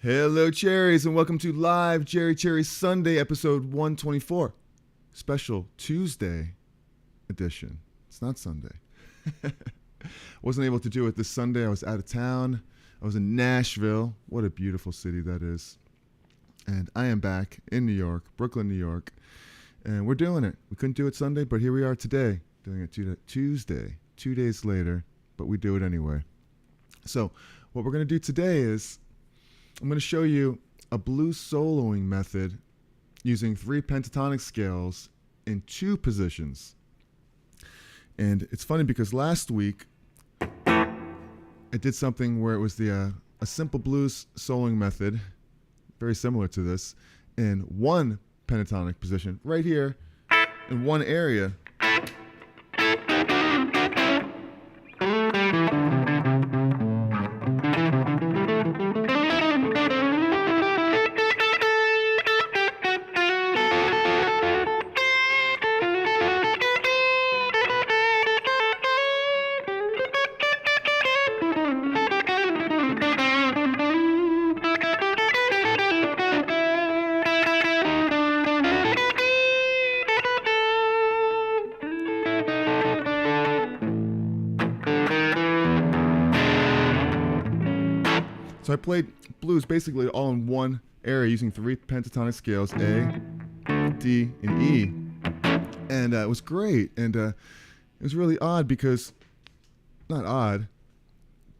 Hello, Cherries, and welcome to Live Cherry Sunday, episode 124. Special Tuesday edition. It's not Sunday. Wasn't able to do it this Sunday. I was out of town. I was in Nashville. What a beautiful city that is. And I am back in New York, Brooklyn, New York. And we're doing it. We couldn't do it Sunday, but here we are today, doing it Tuesday, 2 days later, but we do it anyway. So what we're going to do today is I'm going to show you a blues soloing method using 3 pentatonic scales in 2 positions. And it's funny because last week I did something where it was a simple blues soloing method, very similar to this, in 1 pentatonic position right here in 1 area. So I played blues basically all in 1 area using 3 pentatonic scales, A, D, and E. And it was great. And it was really odd because, not odd,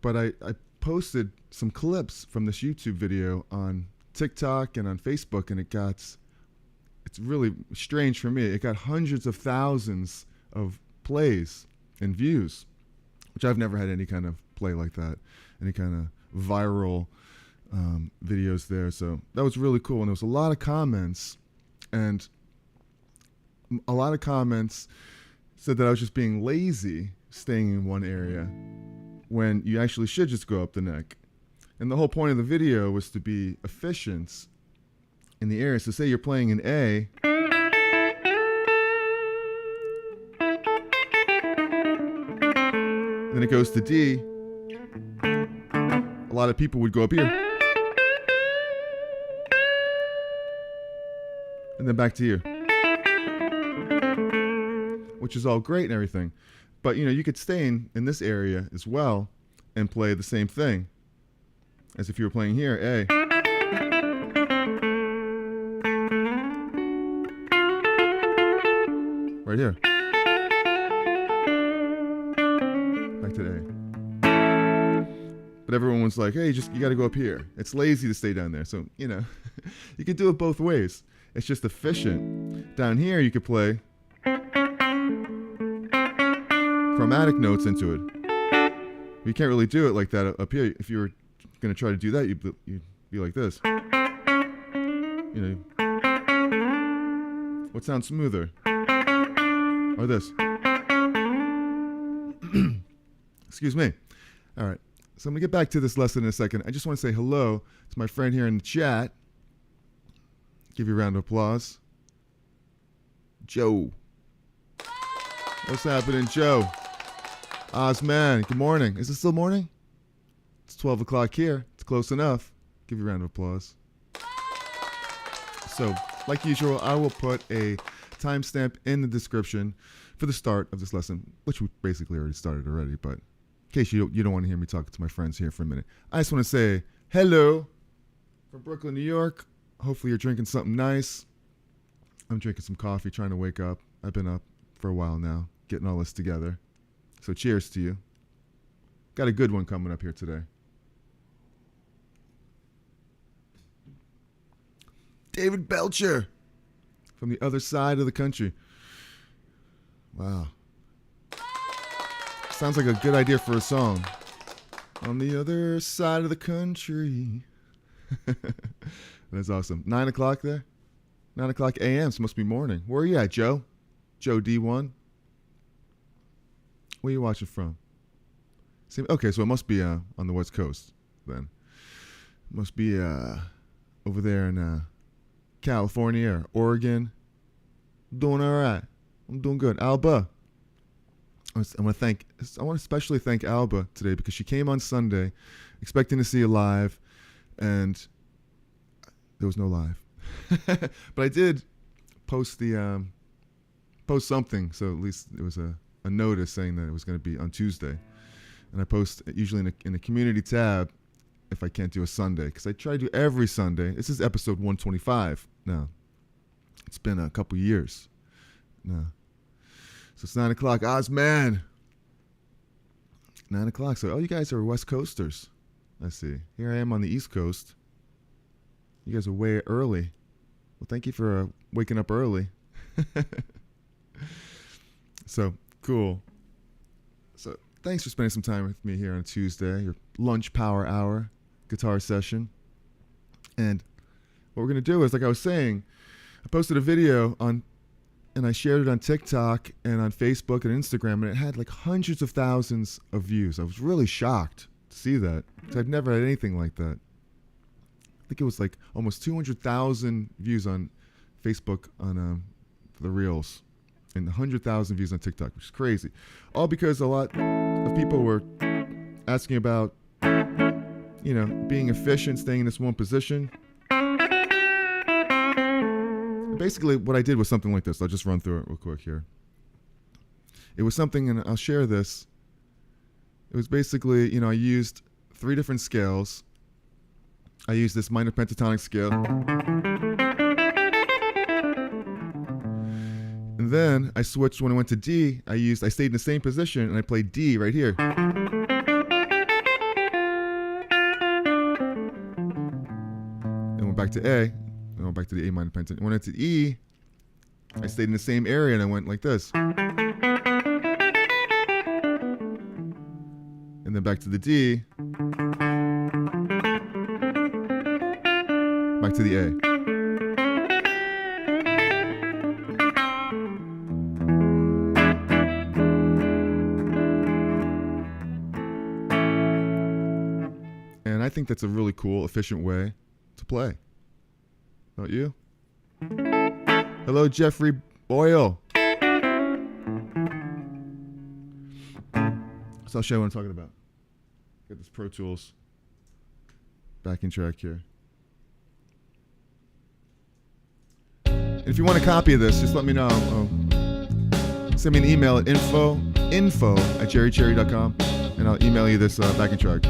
but I posted some clips from this YouTube video on TikTok and on Facebook, and it's really strange for me. It got hundreds of thousands of plays and views, which I've never had any kind of play like that, any kind of viral videos there. So that was really cool. And there was a lot of comments, and a lot of comments said that I was just being lazy staying in 1 area when you actually should just go up the neck. And the whole point of the video was to be efficient in the area. So say you're playing in A, then it goes to D. A lot of people would go up here and then back to here, which is all great and everything. But you could stay in this area as well and play the same thing as if you were playing here, A. Right here. Back to A. But everyone was like, hey, you got to go up here. It's lazy to stay down there. So, you could do it both ways. It's just efficient. Down here, you could play chromatic notes into it. You can't really do it like that up here. If you were going to try to do that, you'd be like this. What sounds smoother? Or this. Excuse me. All right. So I'm going to get back to this lesson in a second. I just want to say hello to my friend here in the chat. Give you a round of applause. Joe. What's happening, Joe? Ozman, good morning. Is it still morning? It's 12 o'clock here. It's close enough. Give you a round of applause. So, like usual, I will put a timestamp in the description for the start of this lesson, which we basically already started already, but in case you don't want to hear me talk to my friends here for a minute, I just want to say hello from Brooklyn, New York. Hopefully you're drinking something nice. I'm drinking some coffee, trying to wake up. I've been up for a while now, getting all this together. So cheers to you. Got a good one coming up here today. David Belcher from the other side of the country. Wow. Sounds like a good idea for a song. On the other side of the country. That's awesome. 9 o'clock there? 9 o'clock a.m. So must be morning. Where are you at, Joe? Joe D1? Where are you watching from? Okay, so it must be on the West Coast then. It must be over there in California or Oregon. Doing all right. I'm doing good. Alba. I want to especially thank Alba today because she came on Sunday expecting to see you live, and there was no live. But I did post the post something, so at least there was a notice saying that it was going to be on Tuesday. And I post usually in the community tab if I can't do a Sunday, because I try to do every Sunday. This is episode 125 now. It's been a couple years now. So it's 9 o'clock. Ozman! 9 o'clock. So, you guys are West Coasters. Let's see. Here I am on the East Coast. You guys are way early. Well, thank you for waking up early. So, cool. So, thanks for spending some time with me here on Tuesday, your lunch power hour guitar session. And what we're going to do is, like I was saying, I posted a video and I shared it on TikTok and on Facebook and Instagram, and it had like hundreds of thousands of views. I was really shocked to see that, because I've never had anything like that. I think it was like almost 200,000 views on Facebook on the Reels, and 100,000 views on TikTok, which is crazy. All because a lot of people were asking about, being efficient, staying in this one position. Basically, what I did was something like this. I'll just run through it real quick here. It was something, and I'll share this. It was basically, I used 3 different scales. I used this minor pentatonic scale. And then I switched when I went to D. I stayed in the same position, and I played D right here. And went back to A. I went back to the A minor pentatonic. When I went to E, I stayed in the same area, and I went like this. And then back to the D. Back to the A. And I think that's a really cool, efficient way to play. Don't you? Hello, Jeffrey Boyle. So I'll show you what I'm talking about. Got this Pro Tools backing track here. And if you want a copy of this, just let me know. Send me an email at info@jerrycherry.com, and I'll email you this backing track.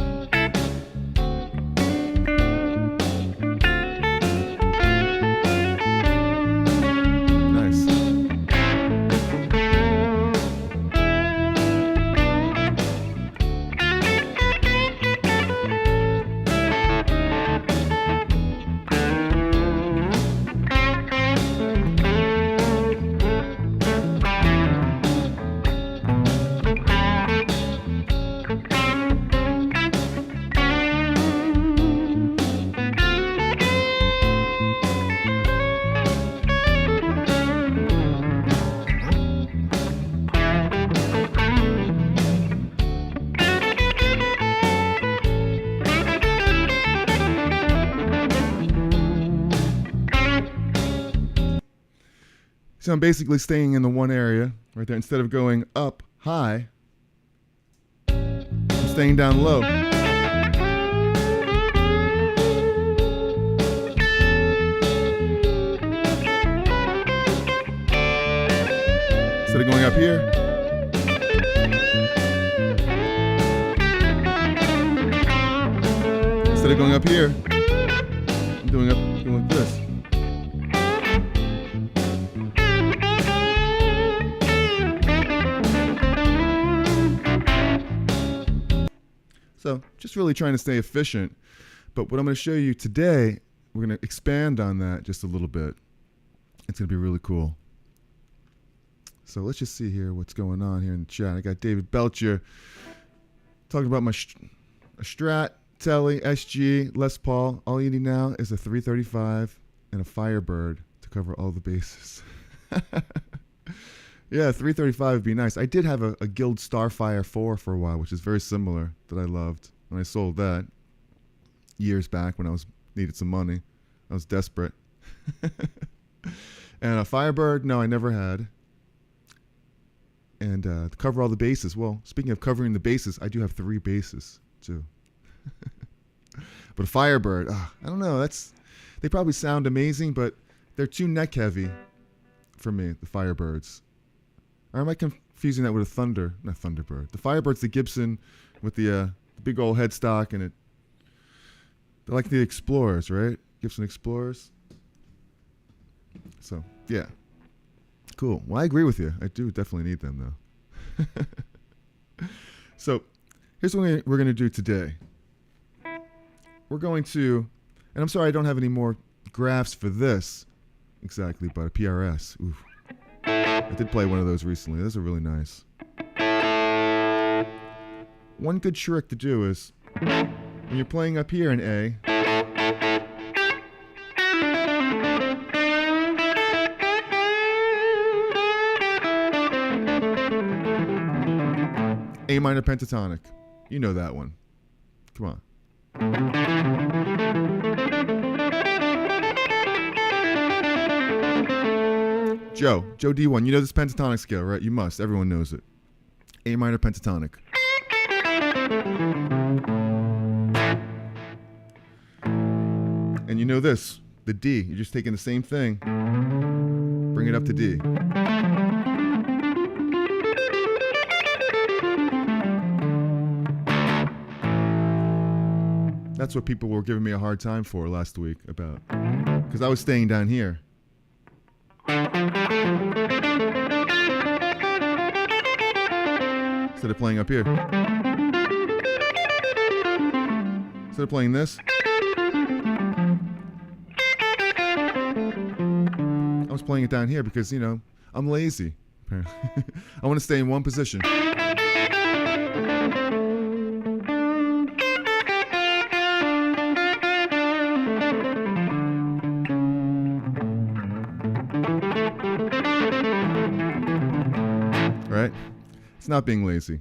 So I'm basically staying in the one area right there. Instead of going up high, I'm staying down low. Instead of going up here, instead of going up here, I'm doing like this. So just really trying to stay efficient. But what I'm going to show you today, we're going to expand on that just a little bit. It's going to be really cool. So let's just see here what's going on here in the chat. I got David Belcher talking about my a Strat, Telly, SG, Les Paul. All you need now is a 335 and a Firebird to cover all the bases. Yeah, 335 would be nice. I did have a Guild Starfire 4 for a while, which is very similar, that I loved. And I sold that years back when I needed some money. I was desperate. And a Firebird, no, I never had. And to cover all the bases. Well, speaking of covering the bases, I do have 3 bases too. But a Firebird, I don't know. They probably sound amazing, but they're too neck heavy for me, the Firebirds. Or am I confusing that with a not Thunderbird? The Firebird's the Gibson with the big old headstock, and they're like the Explorers, right? Gibson Explorers. So, yeah. Cool. Well, I agree with you. I do definitely need them, though. So, here's what we're going to do today. We're going to, and I'm sorry I don't have any more graphs for this exactly, but a PRS. Ooh. I did play one of those recently. Those are really nice. One good trick to do is, when you're playing up here in A, A minor pentatonic. You know that one. Come on. Joe D1, you know this pentatonic scale, right? You must. Everyone knows it. A minor pentatonic. And you know this, the D. You're just taking the same thing, bring it up to D. That's what people were giving me a hard time for last week about, because I was staying down here. Instead of playing up here. Instead of playing this, I was playing it down here because, you know, I'm lazy. I want to stay in one position. Right? It's not being lazy.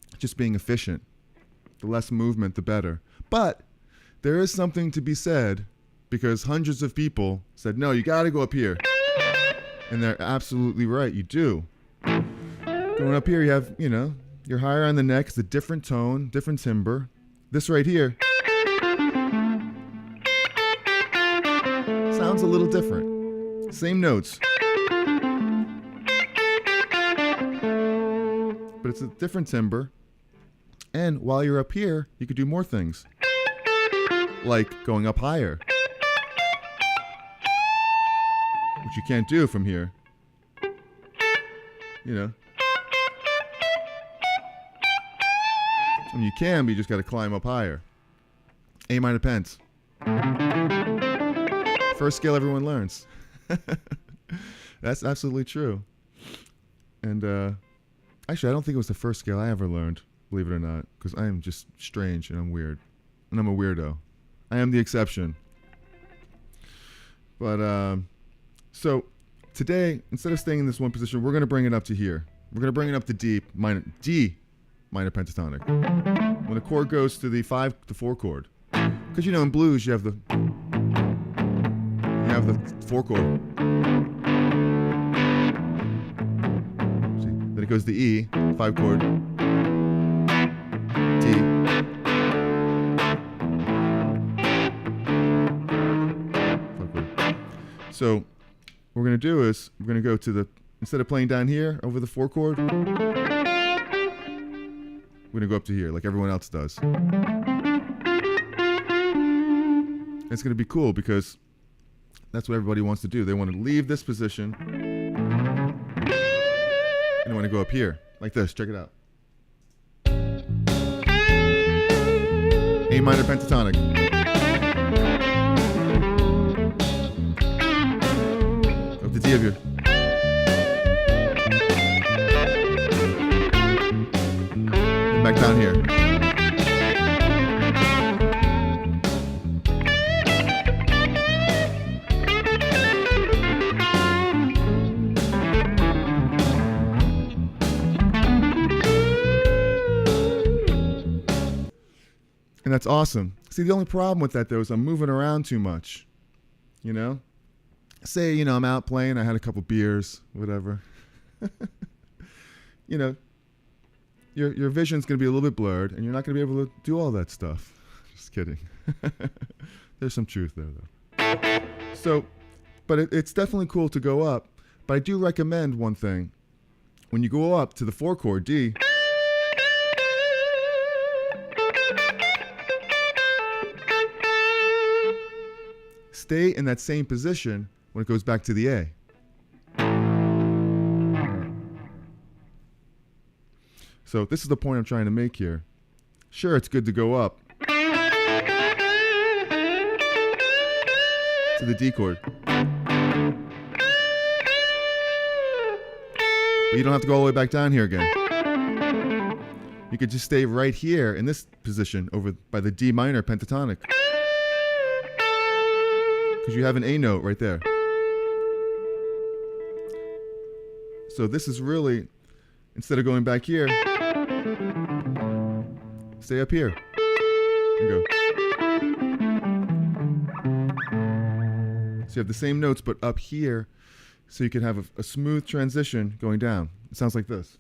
It's just being efficient. The less movement, the better. But there is something to be said, because hundreds of people said, no, you got to go up here. And they're absolutely right. You do. Going up here, you have, you know, you're higher on the neck. It's a different tone, different timbre. This right here sounds a little different. Same notes. But it's a different timbre. And while you're up here, you could do more things. Like going up higher. Which you can't do from here. You know. I mean, you can, but you just got to climb up higher. A minor pent. First scale everyone learns. That's absolutely true. And actually, I don't think it was the first scale I ever learned, believe it or not, because I am just strange and I'm weird. And I'm a weirdo. I am the exception. But, so today, instead of staying in this one position, we're going to bring it up to here. We're going to bring it up to D minor pentatonic. When the chord goes to the 4 chord. Because, you know, in blues, you have the 4 chord. See? Then it goes to E, 5 chord, D. 5 chord. So what we're going to do is we're going to go to the, instead of playing down here over the 4 chord, we're going to go up to here like everyone else does. It's going to be cool because that's what everybody wants to do. They want to leave this position and they want to go up here like this. Check it out. A minor pentatonic. Up to D of you. And back down here. And that's awesome. See, the only problem with that, though, is I'm moving around too much. You know? Say, you know, I'm out playing, I had a couple beers, whatever. You know, your vision's going to be a little bit blurred, and you're not going to be able to do all that stuff. Just kidding. There's some truth there, though. So, but it's definitely cool to go up. But I do recommend one thing. When you go up to the 4 chord D, stay in that same position when it goes back to the A. So this is the point I'm trying to make here. Sure, it's good to go up to the D chord, but you don't have to go all the way back down here again. You could just stay right here in this position over by the D minor pentatonic, because you have an A note right there. So this is really, instead of going back here, stay up here. There you go. So you have the same notes, but up here, so you can have a smooth transition going down. It sounds like this.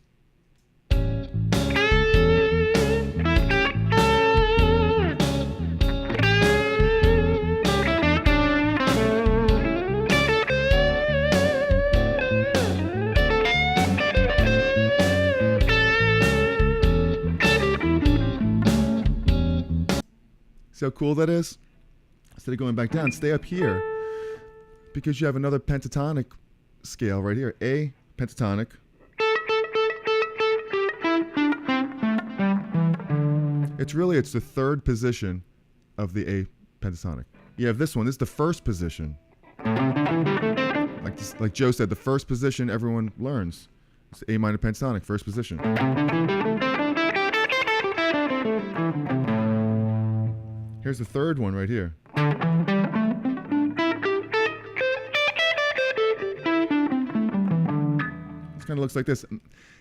See how cool that is? Instead of going back down, stay up here, because you have another pentatonic scale right here. A pentatonic. It's the third position of the A pentatonic. You have this one. This is the first position. Like Joe said, the first position everyone learns. It's A minor pentatonic, first position. Here's the third one right here. It kind of looks like this.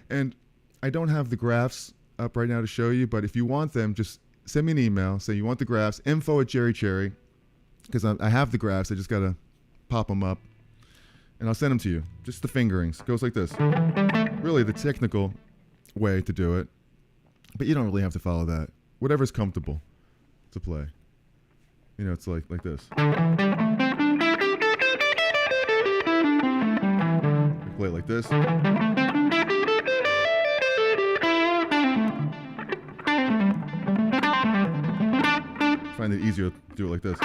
And I don't have the graphs up right now to show you, but if you want them, just send me an email. Say you want the graphs, info@JerryCherry, because I have the graphs. I just got to pop them up, and I'll send them to you. Just the fingerings. It goes like this. Really the technical way to do it, but you don't really have to follow that. Whatever's comfortable to play. You know, it's like this. You play it like this. Find it easier to do it like this.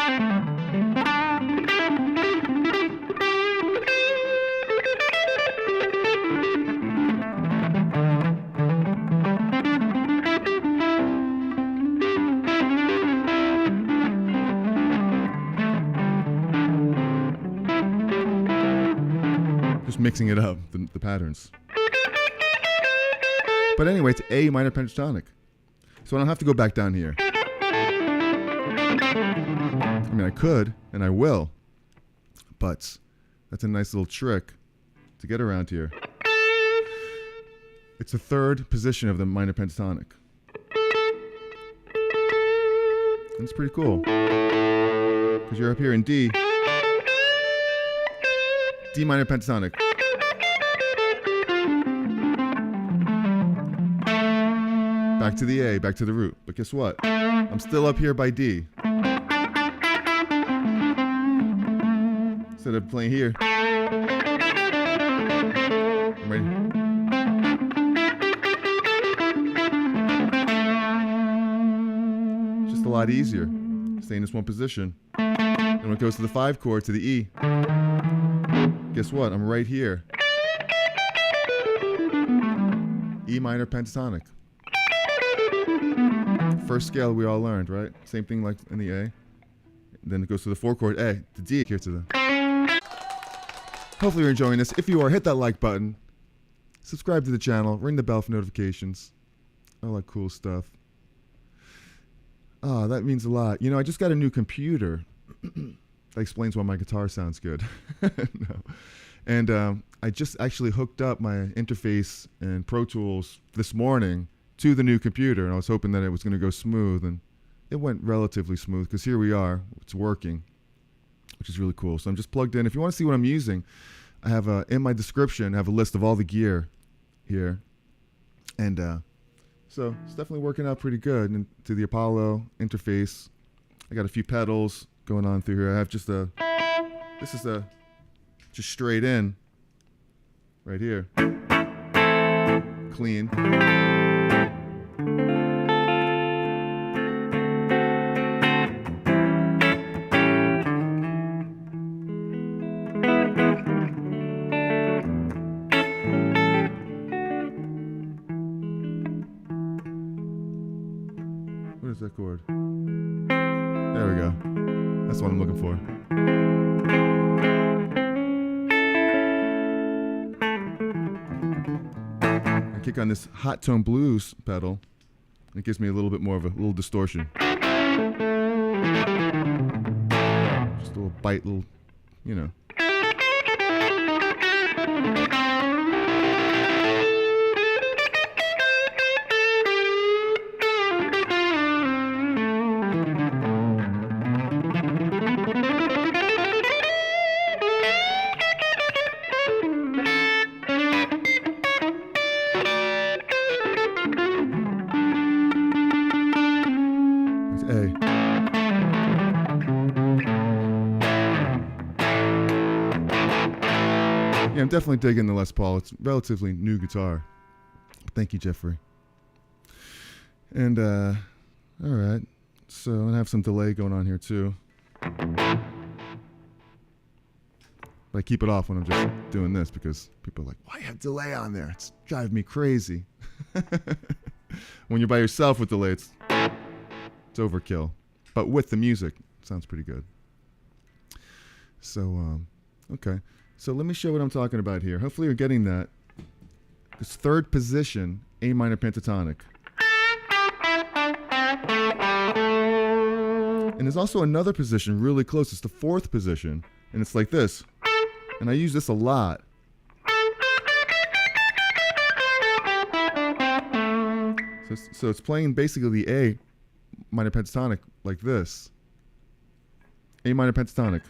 Just mixing it up, the patterns. But anyway, it's A minor pentatonic. So I don't have to go back down here. I mean, I could, and I will, but that's a nice little trick to get around here. It's the third position of the minor pentatonic. And it's pretty cool, because you're up here in D. D minor pentatonic. Back to the A, back to the root. But guess what? I'm still up here by D. Instead of playing here, I'm ready. Just a lot easier. Stay in this one position. And when it goes to the 5 chord, to the E, guess what? I'm right here. E minor pentatonic. First scale we all learned, right? Same thing like in the A. Then it goes to the 4 chord A, to D, here to the. Hopefully you're enjoying this. If you are, hit that like button. Subscribe to the channel. Ring the bell for notifications. All that cool stuff. Ah, that means a lot. You know, I just got a new computer. That explains why my guitar sounds good. No. And I just actually hooked up my interface and Pro Tools this morning to the new computer, and I was hoping that it was going to go smooth, and it went relatively smooth, because here we are. It's working, which is really cool. So I'm just plugged in. If you want to see what I'm using, I have in my description, I have a list of all the gear here. And so it's definitely working out pretty good. And to the Apollo interface, I got a few pedals going on through here. I have just a This is just straight in, right here. Clean. What is that chord? There we go. That's what I'm looking for. I kick on this hot tone blues pedal. It gives me a little bit more of a little distortion. Just a little bite, little, you know. A. Yeah, I'm definitely digging the Les Paul. It's relatively new guitar. Thank you, Jeffrey. And, all right. So I'm going to have some delay going on here, too. But I keep it off when I'm just doing this because people are like, why have delay on there? It's driving me crazy. When you're by yourself with delay, it's overkill. But with the music, it sounds pretty good. So, okay. So let me show what I'm talking about here. Hopefully you're getting that. This third position, A minor pentatonic. And there's also another position really close. It's the fourth position. And it's like this. And I use this a lot. So it's playing basically the A minor pentatonic like this. A minor pentatonic.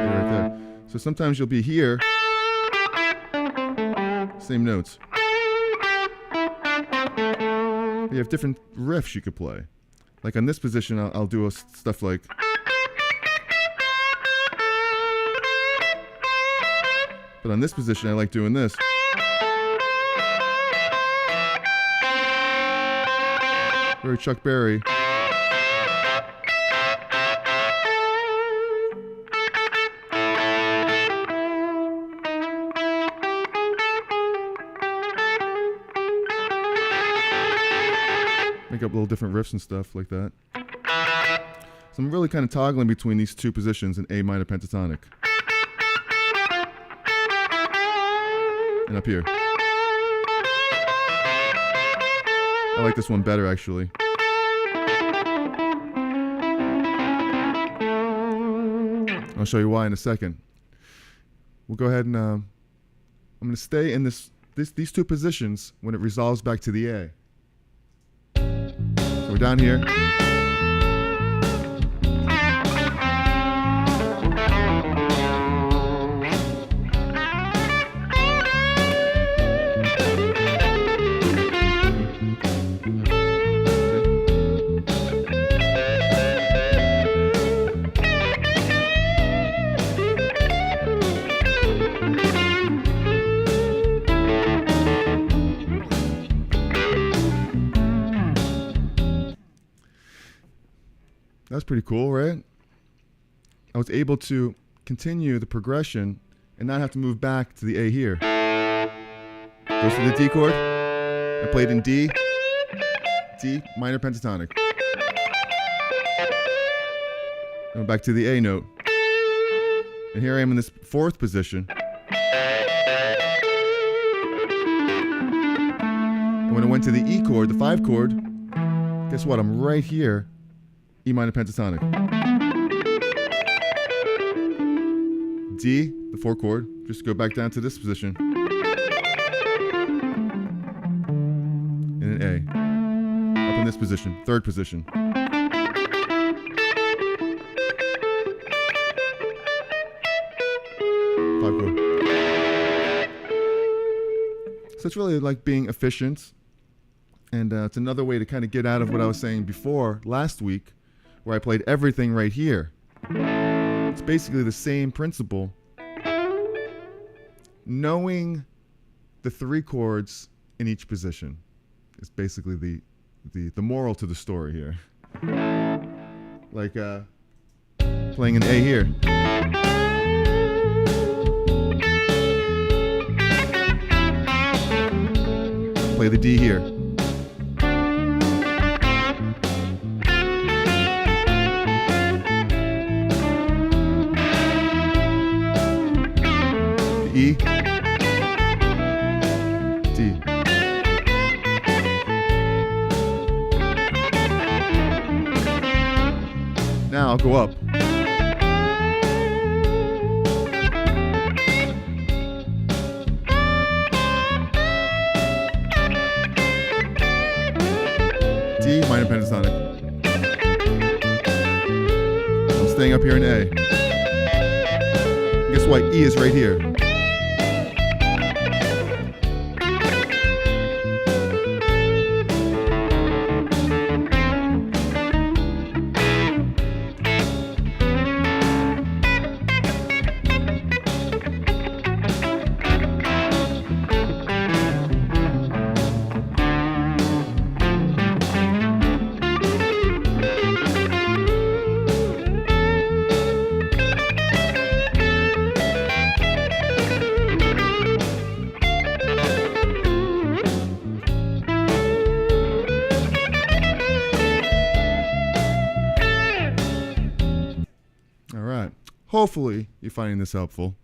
Right there. So sometimes you'll be here, same notes. You have different riffs you could play. Like on this position, I'll do stuff like. But on this position, I like doing this. Very Chuck Berry. Make up little different riffs and stuff like that. So I'm really kind of toggling between these two positions in A minor pentatonic. And up here. I like this one better, actually. I'll show you why in a second. We'll go ahead and I'm going to stay in these two positions when it resolves back to the A. So we're down here. That's pretty cool, right? I was able to continue the progression and not have to move back to the A here. Goes to the D chord. I played in D, D minor pentatonic. And back to the A note. And here I am in this fourth position. And when I went to the E chord, the 5 chord, guess what? I'm right here. E minor pentatonic. D, the 4 chord, just go back down to this position. And an A. Up in this position, 3rd position. 5 chord. So it's really like being efficient. And it's another way to kind of get out of what I was saying before last week, where I played everything right here. It's basically the same principle. Knowing the 3 chords in each position is basically the moral to the story here. Like playing an A here. Play the D here. The E. D. Now I'll go up. D, minor pentatonic. I'm staying up here in A. Guess what? E is right here. Hopefully you're finding this helpful.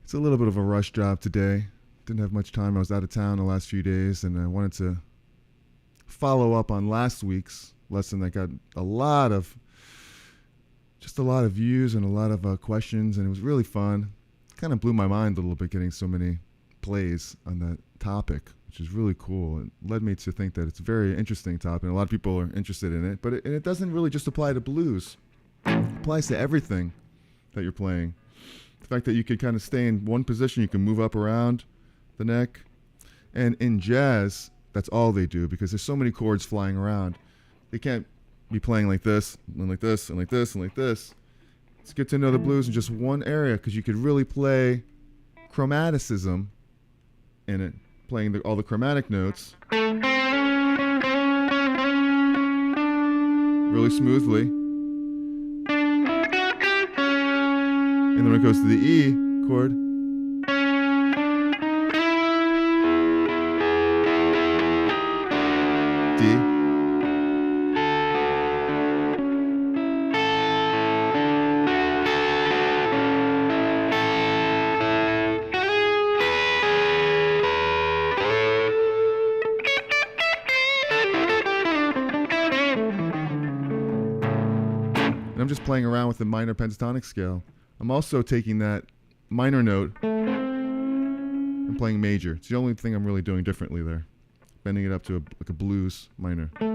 It's a little bit of a rush job today. Didn't have much time. I was out of town the last few days, and I wanted to follow up on last week's lesson that got a lot of views and a lot of questions, and it was really fun. Kind of blew my mind a little bit getting so many plays on that topic, which is really cool. It led me to think that it's a very interesting topic, and a lot of people are interested in it, but it doesn't really just apply to blues. It applies to everything that you're playing. The fact that you could kind of stay in one position, you can move up around the neck. And in jazz, that's all they do, because there's so many chords flying around. They can't be playing like this, and like this, and like this, and like this. It's good to know the blues in just one area, because you could really play chromaticism in it, playing all the chromatic notes really smoothly. And then when it goes to the E chord, D, and I'm just playing around with the minor pentatonic scale. I'm also taking that minor note and playing major. It's the only thing I'm really doing differently there. Bending it up to like a blues minor. When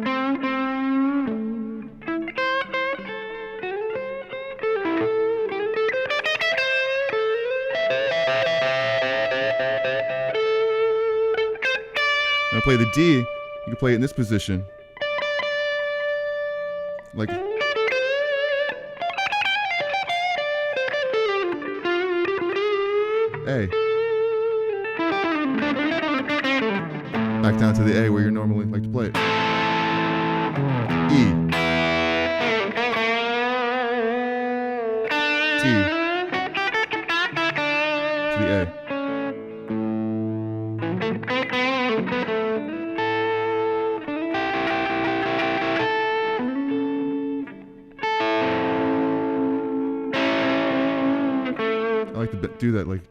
I play the D, you can play it in this position. Like A. Back down to the A where you normally like to play it. E. T. To the A. I like to do that, like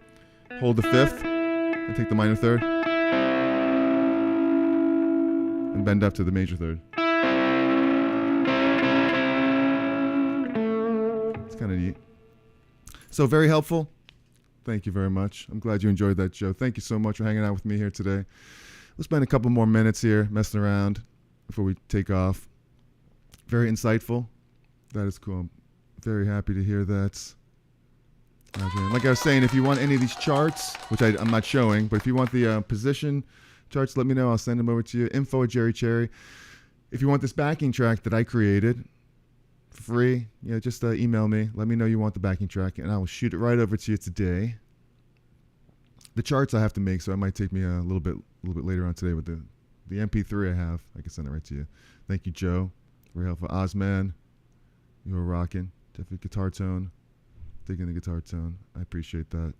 hold the fifth and take the minor third and bend up to the major third. It's kind of neat. So very helpful. Thank you very much. I'm glad you enjoyed that, Joe. Thank you so much for hanging out with me here today. We'll spend a couple more minutes here messing around before we take off. Very insightful. That is cool. I'm very happy to hear that. Like I was saying, if you want any of these charts, which I'm not showing, but if you want the position charts, let me know. I'll send them over to you. Info@Jerry. If you want this backing track that I created for free, just email me. Let me know you want the backing track, and I will shoot it right over to you today. The charts I have to make, so it might take me a little bit later on today with the MP3 I have. I can send it right to you. Thank you, Joe. Very helpful. Ozman, you were rocking. Definitely guitar tone. Digging the guitar tone. I appreciate that.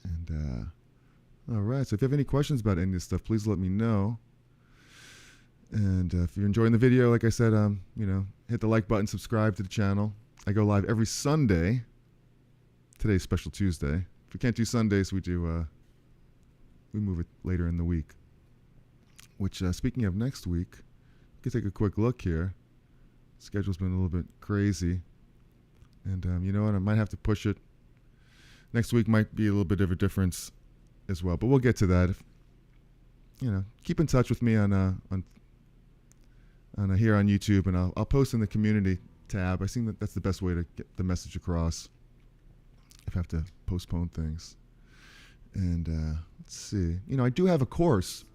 And all right. So if you have any questions about any of this stuff, please let me know. And if you're enjoying the video, like I said, hit the like button, subscribe to the channel. I go live every Sunday. Today's special Tuesday. If we can't do Sundays, we move it later in the week. Which, speaking of next week, we can take a quick look here. Schedule's been a little bit crazy. And you know what? I might have to push it. Next week might be a little bit of a difference as well. But we'll get to that. Keep in touch with me on here on YouTube, and I'll post in the community tab. I think that's the best way to get the message across if I have to postpone things. And let's see. I do have a course.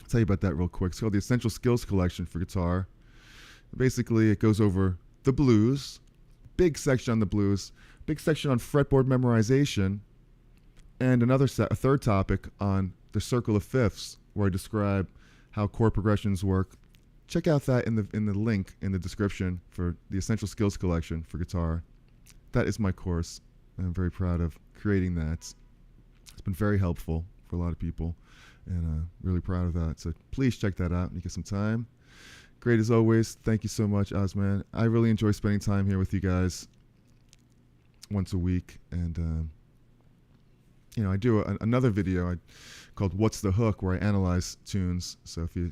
I'll tell you about that real quick. It's called the Essential Skills Collection for Guitar. Basically, it goes over the blues, big section on the blues, big section on fretboard memorization, and a third topic on the circle of fifths, where I describe how chord progressions work. Check out that in the link in the description for the Essential Skills Collection for guitar. That is my course. I'm very proud of creating that. It's been very helpful for a lot of people, and really proud of that. So please check that out when you get some time. Great as always. Thank you so much, Ozman. I really enjoy spending time here with you guys once a week. And, I do another video called What's the Hook, where I analyze tunes. So if you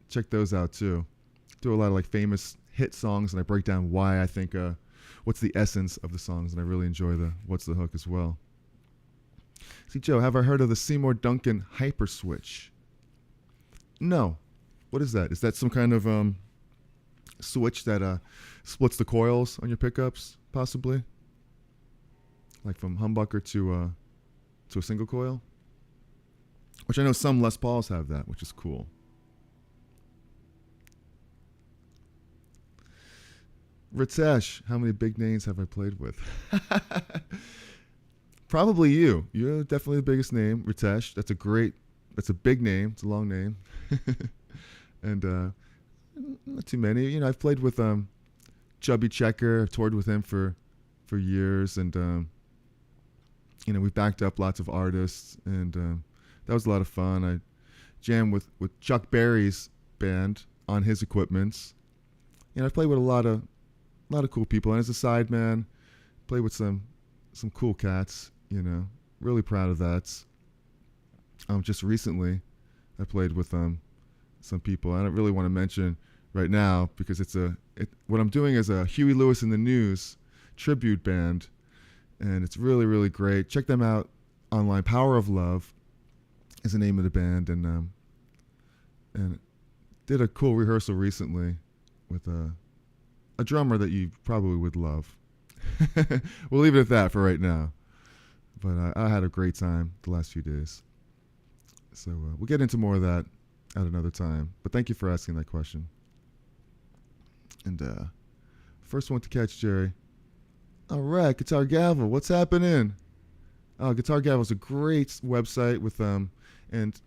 check those out too. Do a lot of famous hit songs, and I break down why I think what's the essence of the songs, and I really enjoy the What's the Hook as well. See, Joe, have I heard of the Seymour Duncan Hyper Switch? No. What is that? Is that some kind of switch that splits the coils on your pickups, possibly? Like from humbucker to a single coil? Which I know some Les Pauls have that, which is cool. Ritesh, how many big names have I played with? Probably you. You're definitely the biggest name, Ritesh. That's a big name. It's a long name. And not too many. I've played with Chubby Checker. I've toured with him for years, and we've backed up lots of artists, and that was a lot of fun. I jammed with Chuck Berry's band on his equipments. I've played with a lot of cool people, and as a sideman, played with some cool cats. Really proud of that. Just recently, I played with some people I don't really want to mention right now, because what I'm doing is a Huey Lewis and the News tribute band, and it's really, really great. Check them out online. Power of Love is the name of the band, and did a cool rehearsal recently with a drummer that you probably would love. We'll leave it at that for right now. But I had a great time the last few days. So we'll get into more of that at another time. But thank you for asking that question. And first one to catch, Jerry. All right, Guitar Gavel, what's happening? Guitar Gavel is a great website with and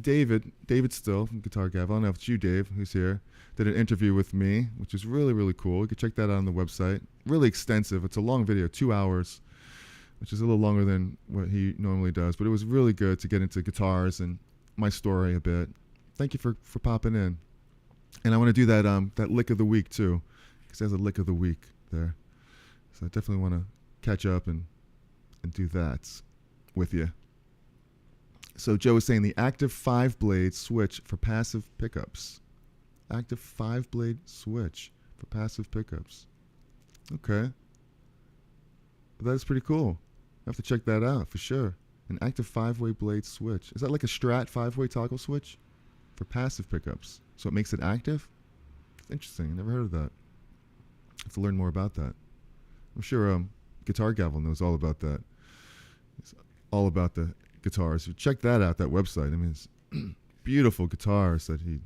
David Still from Guitar Gavel. I don't know if it's you, Dave, who's here. Did an interview with me, which is really, really cool. You can check that out on the website. Really extensive. It's a long video, 2 hours, which is a little longer than what he normally does. But it was really good to get into guitars and my story a bit. Thank you for popping in. And I want to do that lick of the week too, because there's a lick of the week there. So I definitely want to catch up and do that with you. So Joe was saying the active 5-blade switch for passive pickups. Active 5-blade switch for passive pickups. Okay. That is pretty cool. I have to check that out for sure. An active 5-way blade switch. Is that like a Strat 5-way toggle switch for passive pickups? So it makes it active? Interesting. I never heard of that. I have to learn more about that. I'm sure Guitar Gavel knows all about that. It's all about the guitars. So check that out, that website. I mean, it's beautiful guitars that he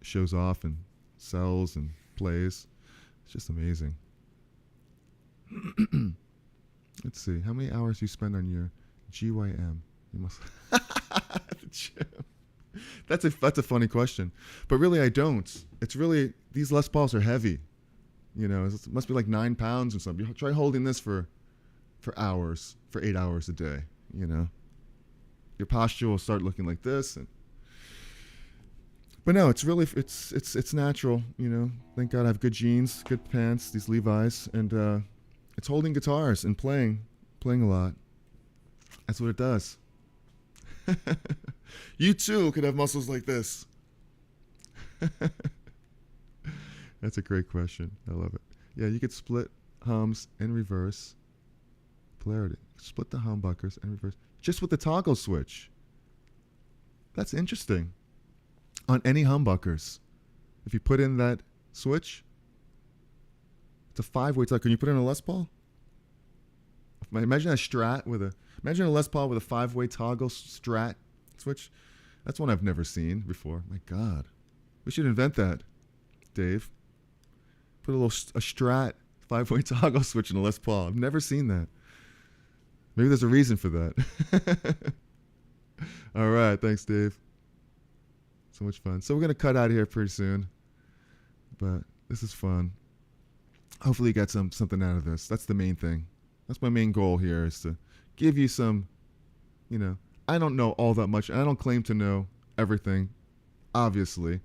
shows off and sells and plays. It's just amazing. Let's see. How many hours do you spend on your GYM? You must at the gym. That's a funny question, but really I don't. It's really, these Les Pauls are heavy. You know, it must be like 9 pounds or something. You try holding this for hours, for 8 hours a day. You know, your posture will start looking like this. But no, it's really it's natural. You know, thank God I have good jeans, good pants, these Levi's, and it's holding guitars and playing a lot. That's what it does. You too could have muscles like this. That's a great question. I love it. Yeah, you could split hums and reverse. Polarity. Split the humbuckers and reverse. Just with the toggle switch. That's interesting. On any humbuckers. If you put in that switch, it's a 5-way toggle. Can you put in a Les Paul? Imagine a Strat imagine a Les Paul with a 5-way toggle Strat switch. That's one I've never seen before. My God. We should invent that, Dave. Put a Strat 5-way toggle switch in a Les Paul. I've never seen that. Maybe there's a reason for that. All right. Thanks, Dave. So much fun. So we're going to cut out of here pretty soon. But this is fun. Hopefully you got something out of this. That's the main thing. That's my main goal here, is to give you some, you know, I don't know all that much. I don't claim to know everything, obviously.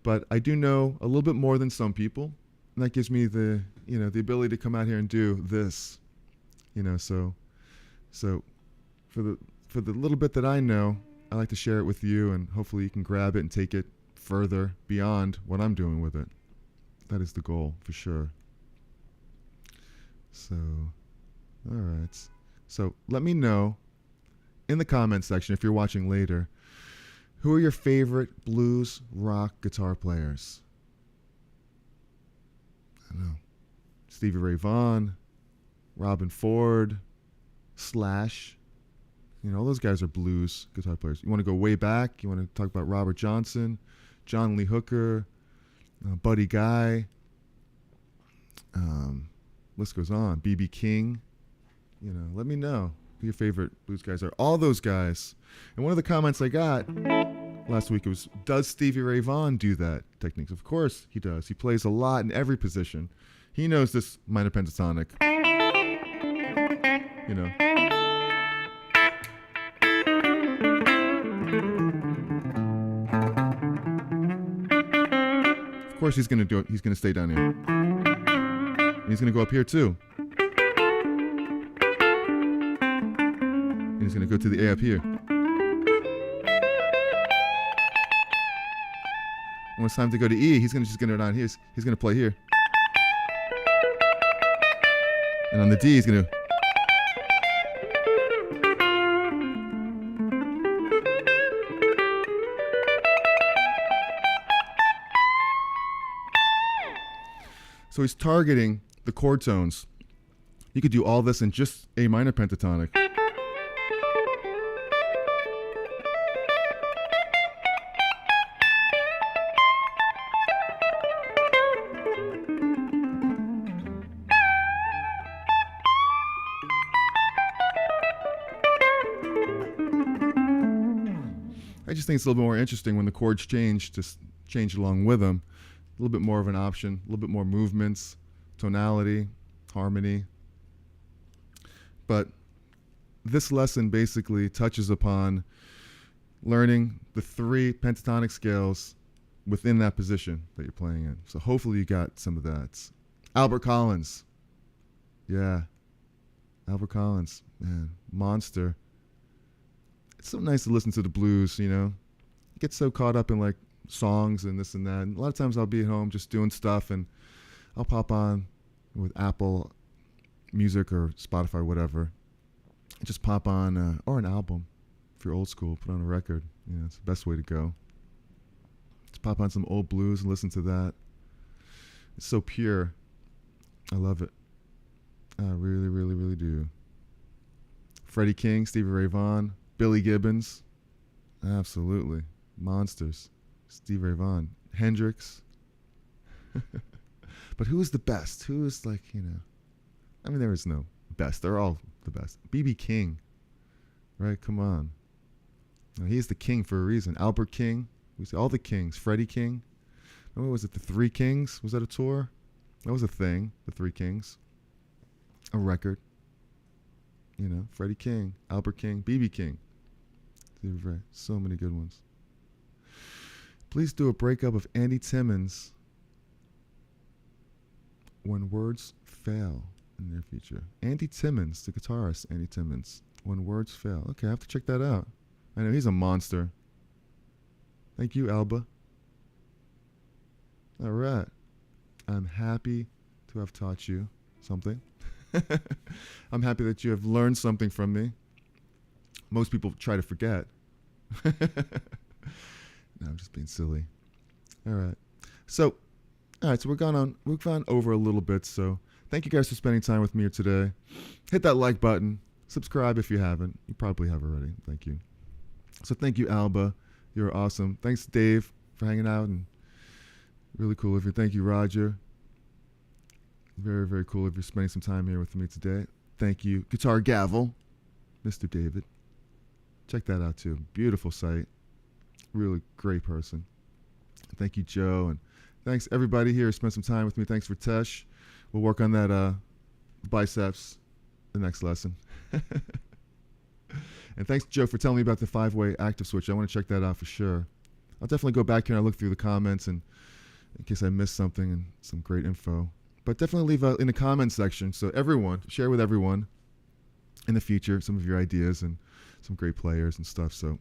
But I do know a little bit more than some people. And that gives me the ability to come out here and do this. You know, so for the little bit that I know, I like to share it with you, and hopefully you can grab it and take it further beyond what I'm doing with it. That is the goal, for sure. So, all right. So let me know in the comment section, if you're watching later, who are your favorite blues rock guitar players? I don't know. Stevie Ray Vaughan, Robin Ford, Slash. You know, all those guys are blues guitar players. You want to go way back? You want to talk about Robert Johnson, John Lee Hooker, Buddy Guy. List goes on. B.B. King. You know, let me know who your favorite blues guys are. All those guys. And one of the comments I got last week was, does Stevie Ray Vaughan do that techniques? Of course he does. He plays a lot in every position. He knows this minor pentatonic. You know. Of course he's going to do it. He's going to stay down here. And he's going to go up here too. And he's going to go to the A up here. When it's time to go to E, he's just going to go down here. He's going to play here. And on the D, he's going to... So he's targeting the chord tones. You could do all this in just A minor pentatonic. I just think it's a little bit more interesting when the chords change, just change along with them. A little bit more of an option, a little bit more movements, tonality, harmony. But this lesson basically touches upon learning the 3 pentatonic scales within that position that you're playing in. So hopefully you got some of that. Albert Collins. Yeah. Albert Collins, man, monster. It's so nice to listen to the blues, you know. You get so caught up in like songs and this and that. And a lot of times I'll be at home just doing stuff, and I'll pop on with Apple Music or Spotify or whatever. Just pop on, or an album if you're old school, put on a record. You know, it's the best way to go. Just pop on some old blues and listen to that. It's so pure. I love it. I really, really, really do. Freddie King, Stevie Ray Vaughan, Billy Gibbons. Absolutely. Monsters. Stevie Ray Vaughan. Hendrix. But who is the best? Who is like, I mean, there is no best. They're all the best. B.B. King. Right? Come on. No, he is the king for a reason. Albert King. We see all the kings. Freddie King. What was it? The Three Kings? Was that a tour? That was a thing. The Three Kings. A record. Freddie King, Albert King, B.B. King. So many good ones. Please do a breakup of Andy Timmons when words fail in the near future. Andy Timmons, the guitarist, Andy Timmons. When words fail. Okay, I have to check that out. I know he's a monster. Thank you, Alba. All right. I'm happy to have taught you something. I'm happy that you have learned something from me. Most people try to forget. No, I'm just being silly. All right. So we've gone over a little bit. So thank you guys for spending time with me here today. Hit that like button. Subscribe if you haven't. You probably have already. Thank you. So thank you, Alba. You're awesome. Thanks, Dave, for hanging out, and really cool of you. Thank you, Roger. Very, very cool if you're spending some time here with me today. Thank you, Guitar Gavel, Mr. David. Check that out too. Beautiful site. Really great person. Thank you, Joe, and thanks everybody here who spent some time with me. Thanks for Tesh. We'll work on that biceps the next lesson. And thanks, Joe, for telling me about the 5-way active switch. I want to check that out for sure. I'll definitely go back here and I'll look through the comments and in case I missed something and some great info. But definitely leave out in the comments section. So everyone, share with everyone in the future some of your ideas and some great players and stuff. So,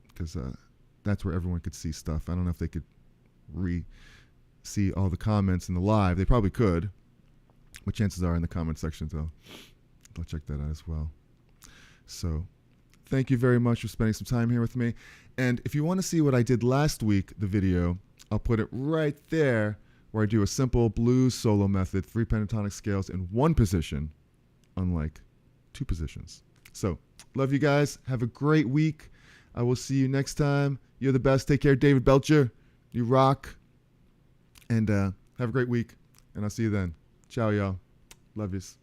because that's where everyone could see stuff. I don't know if they could see all the comments in the live. They probably could, but chances are in the comment section, they'll check that out as well. So, thank you very much for spending some time here with me. And if you want to see what I did last week, the video, I'll put it right there, where I do a simple blues solo method, 3 pentatonic scales in 1 position, unlike 2 positions. So, love you guys. Have a great week. I will see you next time. You're the best. Take care, David Belcher. You rock. And have a great week. And I'll see you then. Ciao, y'all. Love yous.